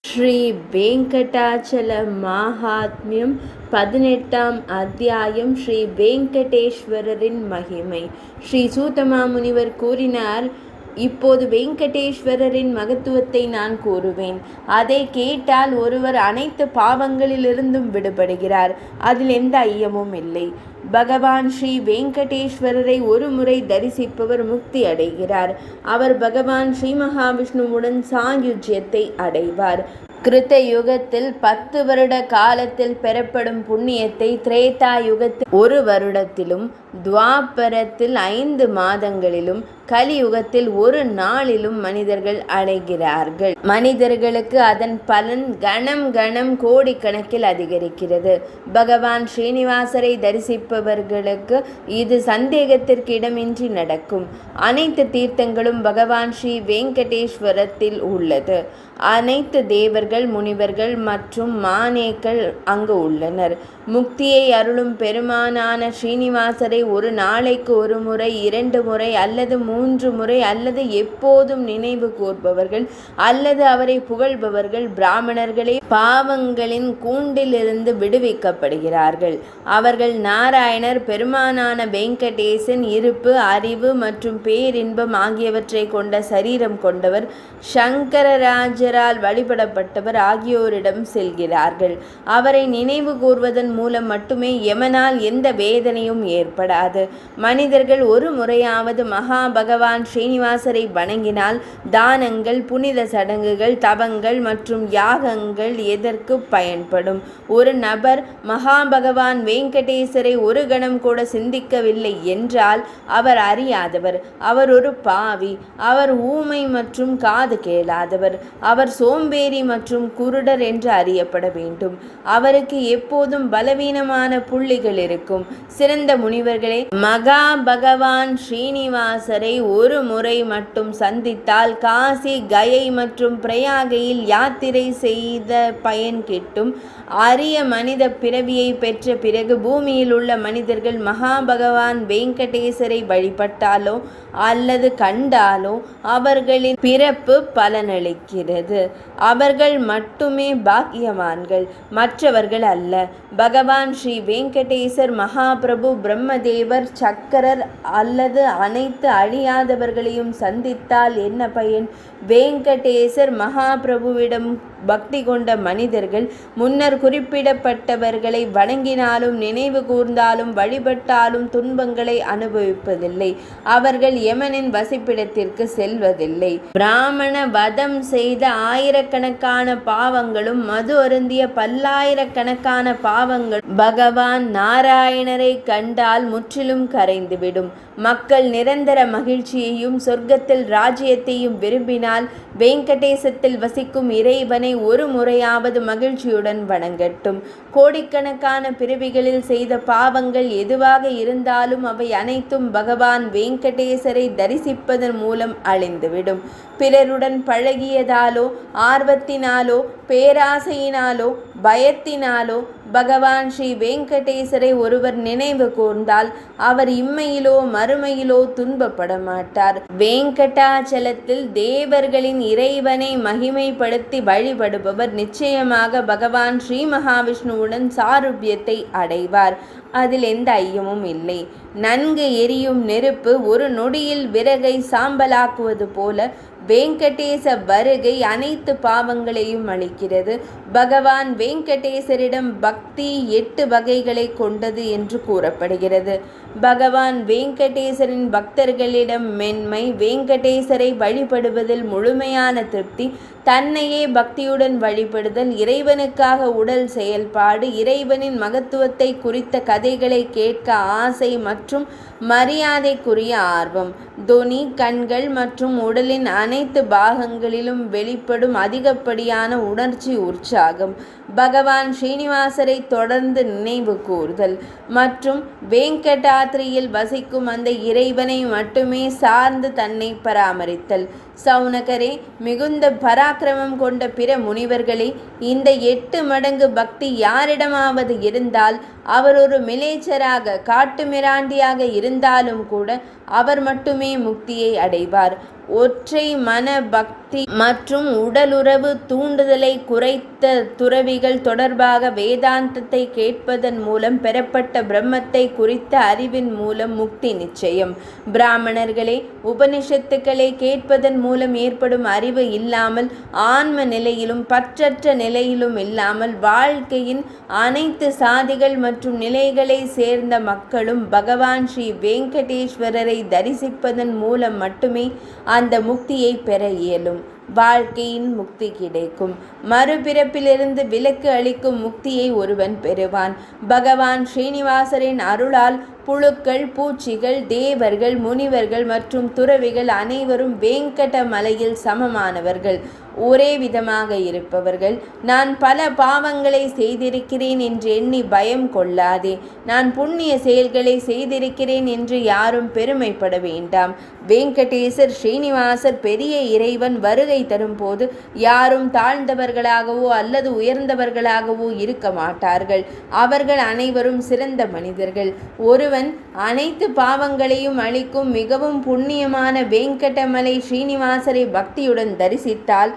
ஸ்ரீ வெங்கடாச்சல மகாத்மியம் 18ஆம் அத்தியாயம். ஸ்ரீ வெங்கடேஸ்வரரின் மகிமை. ஸ்ரீ சூதமா முனிவர் கூறினார், இப்போது வெங்கடேஸ்வரரின் மகத்துவத்தை நான் கூறுவேன். அதை கேட்டால் ஒருவர் அனைத்து பாவங்களிலிருந்தும் விடுபடுகிறார். அதில் எந்த ஐயமும் இல்லை. பகவான் ஸ்ரீ வெங்கடேஸ்வரரை ஒரு முறை தரிசிப்பவர் முக்தி அடைகிறார். அவர் பகவான் ஸ்ரீ மகாவிஷ்ணுவுடன் சாயுஜ்யத்தை அடைவார். கிருத்த யுகத்தில் 10 வருட காலத்தில் பெறப்படும் புண்ணியத்தை திரேதா யுகத்தில் 1 வருடத்திலும், துவாபரத்தில் 5 மாதங்களிலும், கலியுகத்தில் 1 நாளிலும் மனிதர்கள் அடைகிறார்கள். மனிதர்களுக்கு அதன் பலன் கணம் கோடிக்கணக்கில் அதிகரிக்கிறது. பகவான் ஸ்ரீனிவாசரை தரிசிப்பவர்களுக்கு இது சந்தேகத்திற்கு இடமின்றி நடக்கும். அனைத்து தீர்த்தங்களும் பகவான் ஸ்ரீ வெங்கடேஸ்வரத்தில் உள்ளது. அனைத்து தேவர்கள், முனிவர்கள் மற்றும் மானேக்கள் அங்கு உள்ளனர். முக்தியை அருளும் பெருமானான ஸ்ரீனிவாசரை ஒரு நாளைக்கு 1 முறை, 2 முறை அல்லது 3 முறை அல்லது எப்போதும் நினைவு கூர்பவர்கள் அல்லது அவரை புகழ்பவர்கள் பிராமணர்களே பாவங்களின் கூண்டிலிருந்து விடுவிக்கப்படுகிறார்கள். அவர்கள் நாராயணர், பெருமானான வெங்கடேசன், இருப்பு, அறிவு மற்றும் பேரின்பம் ஆகியவற்றை கொண்ட சரீரம் கொண்டவர், சங்கரராஜரால் வழிபடப்பட்டவர் ஆகியோரிடம் செல்கிறார்கள். அவரை நினைவு கூர்வதன் மூலம் மட்டுமே யமனால் எந்த வேதனையும் ஏற்படாது. மனிதர்கள் ஒரு முறையாவது மகா பகவான் ஸ்ரீனிவாசரை வணங்கினால் தானங்கள், புனித சடங்குகள், தவங்கள் மற்றும் யாகங்கள் எதற்கு பயன்படும்? ஒரு நபர் மகா பகவான் வெங்கடேசரை ஒரு கணம் கூட சிந்திக்கவில்லை என்றால் அவர் அறியாதவர், அவர் ஒரு பாவி, அவர் ஊமை மற்றும் காது கேளாதவர், அவர் சோம்பேறி மற்றும் குருடர் என்று அறியப்பட வேண்டும். அவருக்கு எப்போதும் பலவீனமான புள்ளிகள் இருக்கும். சிறந்த முனிவர்களே, மகா பகவான் ஸ்ரீனிவாசரை ஒரு முறை மட்டும் சந்தித்தால் காசி, கயை மற்றும் பிரயாகையில் யாத்திரை செய்த பயன் கிட்டும். அரிய மனித பிறவியை பெற்ற பிறகு பூமியில் உள்ள மனிதர்கள் மகா பகவான் வெங்கடேசரை வழிபட்டாலோ அல்லது கண்டாலோ அவர்களின் பிறப்பு பலனளிக்கிறது. அவர்கள் மட்டுமே பாக்கியவான்கள், மற்றவர்கள் அல்ல. பகவான் ஸ்ரீ வெங்கடேசர், மகாபிரபு, பிரம்மதேவர், சக்கரர் அல்லது அனைத்து அழியாதவர்களையும் சந்தித்தால் என்ன பயன்? வெங்கடேசர் மகாபிரபுவிடம் பக்தி கொண்ட மனிதர்கள் முன்னர் குறிப்பிடப்பட்டவர்களை வணங்கினாலும், நினைவு கூர்ந்தாலும், வழிபட்டாலும் துன்பங்களை அனுபவிப்பதில்லை. அவர்கள் யமனின் வசிப்பிடத்திற்கு செல்வதில்லை. பிராமண வதம் செய்த ஆயிரக்கணக்கான பாவங்களும், மது அருந்திய பல்லாயிரக்கணக்கான பாவங்களும் பகவான் நாராயணரை கண்டால் முற்றிலும் கரைந்துவிடும். மக்கள் நிரந்தர மகிழ்ச்சியையும் சொர்க்கத்தில் ராஜ்யத்தையும் விரும்பினால் வெங்கடேசத்தில் வசிக்கும் இறைவனை ஒரு முறையாவது மகிழ்ச்சியுடன் வணங்கட்டும். கோடிக்கணக்கான பிறவிகளில் செய்த பாவங்கள் எதுவாக இருந்தாலும் அவை அனைத்தும் பகவான் வெங்கடேசரை தரிசிப்பதன் மூலம் அழிந்துவிடும். பிறருடன் பழகியதாலோ, ஆர்வத்தினாலோ, பேராசையினாலோ, பயத்தினாலோ பகவான் ஸ்ரீ வெங்கடேசரை ஒருவர் நினைவு கூர்ந்தால் அவர் இம்மையிலோ மறுமையிலோ துன்பப்பட மாட்டார். வெங்கடாச்சலத்தில் தேவர்களின் இறைவனை மகிமைப்படுத்தி வழிபடுபவர் நிச்சயமாக பகவான் ஸ்ரீ மகாவிஷ்ணுவுடன் சாருபியத்தை அடைவார். அதில் எந்த ஐயமும் இல்லை. நன்கு எரியும் நெருப்பு ஒரு நொடியில் விறகை சாம்பலாக்குவது போல வெங்கடேச வருகை அனைத்து பாவங்களையும் அளிக்கிறது. பகவான் வெங்கடேசரிடம் பக்தி 8 வகைகளை கொண்டது என்று கூறப்படுகிறது. பகவான் வெங்கடேசரின் பக்தர்களிடம் மென்மை, வெங்கடேசரை வழிபடுவதில் முழுமையான திருப்தி, தன்னையே பக்தியுடன் வழிபடுதல், இறைவனுக்காக உடல் செயல்பாடு, இறைவனின் மகத்துவத்தை குறித்த கதைகளை கேட்க ஆசை மற்றும் மரியாதைக்குரிய ஆர்வம், தொனி, கண்கள் மற்றும் உடலின் அனைத்து பாகங்களிலும் வெளிப்படும் அதிகப்படியான உணர்ச்சி உற்சாகம், பகவான் ஸ்ரீனிவாசரை தொடர்ந்து நினைவு கூர்தல் மற்றும் வெங்கடாத்ரியில் வசிக்கும் அந்த இறைவனை மட்டுமே சார்ந்து தன்னை பராமரித்தல், சௌனகரே, மிகுந்த பராக்கிரமம் கொண்ட பிற முனிவர்களே, இந்த 8 மடங்கு பக்தி யாரிடமாவது இருந்தால், அவர் ஒரு மிலேச்சராக காட்டுமிராண்டியாக இருந்தாலும் கூட அவர் மட்டுமே முக்தியை அடைவார். ஒற்றை மன பக்தி மற்றும் உடலுறவு தூண்டுதலை குறைத்த துறவிகள் தொடர்பாக வேதாந்தத்தை கேட்பதன் மூலம் பெறப்பட்ட பிரம்மத்தை குறித்த அறிவின் மூலம் முக்தி நிச்சயம். பிராமணர்களே, உபனிஷத்துக்களை கேட்பதன் மூலம் ஏற்படும் அறிவு இல்லாமல், ஆன்ம நிலையிலும் பற்றற்ற நிலையிலும் இல்லாமல், வாழ்க்கையின் அனைத்து சாதிகள் மற்றும் நிலைகளை சேர்ந்த மக்களும் பகவான் ஸ்ரீ வெங்கடேஸ்வரரை தரிசிப்பதன் மூலம் மட்டுமே அந்த முக்தியை பெற இயலும். வாழ்க்கையின் முக்தி கிடைக்கும். மறுபிறப்பிலிருந்து விலக்கு அளிக்கும் முக்தியை ஒருவன் பெறுவான். பகவான் ஸ்ரீனிவாசரின் அருளால் புழுக்கள், பூச்சிகள், தேவர்கள், முனிவர்கள் மற்றும் துறவிகள் அனைவரும் வேங்கட மலையில் சமமானவர்கள், ஒரே விதமாக இருப்பவர்கள். நான் பல பாவங்களை செய்திருக்கிறேன் என்று எண்ணி பயம் கொள்ளாதே. நான் புண்ணிய செயல்களை செய்திருக்கிறேன் என்று யாரும் பெருமைப்பட வேண்டாம். வெங்கடேசர் ஸ்ரீனிவாசர் பெரிய இறைவன் வருகை தரும் போது யாரும் தாழ்ந்தவர்களாகவோ அல்லது உயர்ந்தவர்களாகவோ இருக்க மாட்டார்கள். அவர்கள் அனைவரும் சிறந்த மனிதர்கள். ஒருவன் அனைத்து பாவங்களையும் அளிக்கும் மிகவும் புண்ணியமான வெங்கடமலை ஸ்ரீனிவாசரை பக்தியுடன் தரிசித்தால்,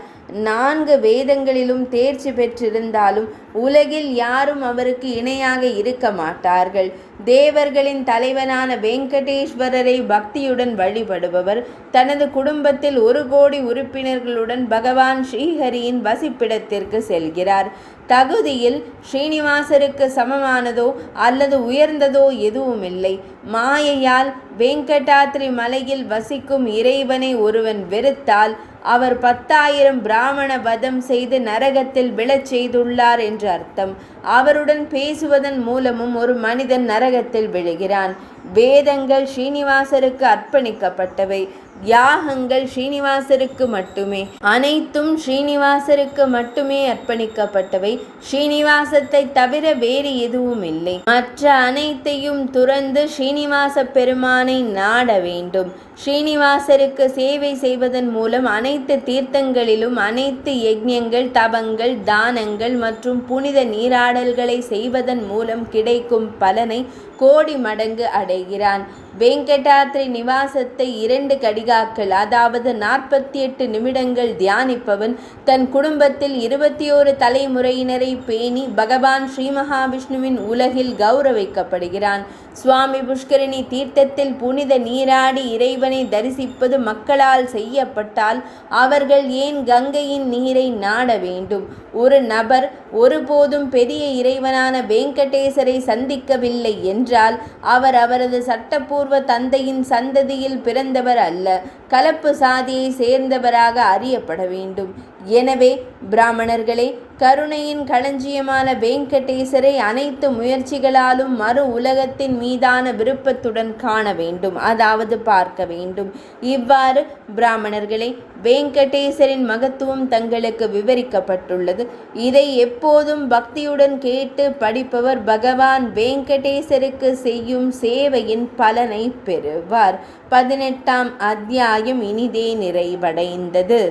4 வேதங்களிலும் தேர்ச்சி பெற்றிருந்தாலும் உலகில் யாரும் அவருக்கு இணையாக இருக்க மாட்டார்கள். தேவர்களின் தலைவனான வெங்கடேஸ்வரரை பக்தியுடன் வழிபடுபவர் தனது குடும்பத்தில் 1 கோடி உறுப்பினர்களுடன் பகவான் ஸ்ரீஹரியின் வசிப்பிடத்திற்கு செல்கிறார். தகுதியில் ஸ்ரீனிவாசருக்கு சமமானதோ அல்லது உயர்ந்ததோ எதுவும் இல்லை. மாயையால் வெங்கடாத்ரி மலையில் வசிக்கும் இறைவனை ஒருவன் வெறுத்தால், அவர் 10,000 பிராமண வதம் செய்து நரகத்தில் விழச் செய்துள்ளார் என்று அர்த்தம். அவருடன் பேசுவதன் மூலமும் ஒரு மனிதன் நரகத்தில் விழுகிறான். வேதங்கள் ஸ்ரீனிவாசருக்கு அர்ப்பணிக்கப்பட்டவை. யாகங்கள் ஸ்ரீனிவாசருக்கு மட்டுமே. அனைத்தும் ஸ்ரீனிவாசருக்கு மட்டுமே அர்ப்பணிக்கப்பட்டவை. ஸ்ரீனிவாசத்தை தவிர வேறு எதுவும் இல்லை. மற்ற அனைத்தையும் துறந்து ஸ்ரீனிவாச பெருமானை நாட வேண்டும். ஸ்ரீனிவாசருக்கு சேவை செய்வதன் மூலம் அனைத்து தீர்த்தங்களிலும் அனைத்து யஜ்ஞங்கள், தவங்கள், தானங்கள் மற்றும் புனித நீராடல்களை செய்வதன் மூலம் கிடைக்கும் பலனை கோடி மடங்கு அடைகிறான். வெங்கடாத்ரி நிவாசத்தை 2 கடிகாக்கள், அதாவது 48 நிமிடங்கள் தியானிப்பவன் தன் குடும்பத்தில் 21 தலைமுறையினரை பேணி பகவான் ஸ்ரீ மகாவிஷ்ணுவின் உலகில் கௌரவிக்கப்படுகிறான். சுவாமி புஷ்கரணி தீர்த்தத்தில் புனித நீராடி இறைவனை தரிசிப்பது மக்களால் செய்யப்பட்டால் அவர்கள் ஏன் கங்கையின் நீரை நாட வேண்டும்? ஒரு நபர் ஒருபோதும் பெரிய இறைவனான வெங்கடேசரை சந்திக்கவில்லை என்றால் அவர் அவரது சட்டப்பூர்வ தந்தையின் சந்ததியில் பிறந்தவர் அல்ல, கலப்பு சாதியை சேர்ந்தவராக அறியப்பட வேண்டும். எனவே பிராமணர்களே, கருணையின் களஞ்சியமான வெங்கடேசரை அனைத்து முயற்சிகளாலும் மறு உலகத்தின் மீதான விருப்பத்துடன் காண வேண்டும், அதாவது பார்க்க வேண்டும். இவ்வாறு பிராமணர்களே, வெங்கடேசரின் மகத்துவம் தங்களுக்கு விவரிக்கப்பட்டுள்ளது. இதை எப்போதும் பக்தியுடன் கேட்டு படிப்பவர் பகவான் வெங்கடேசருக்கு செய்யும் சேவையின் பலனை பெறுவார். 18ஆம் அத்தியாயம் இனிதே நிறைவடைந்தது.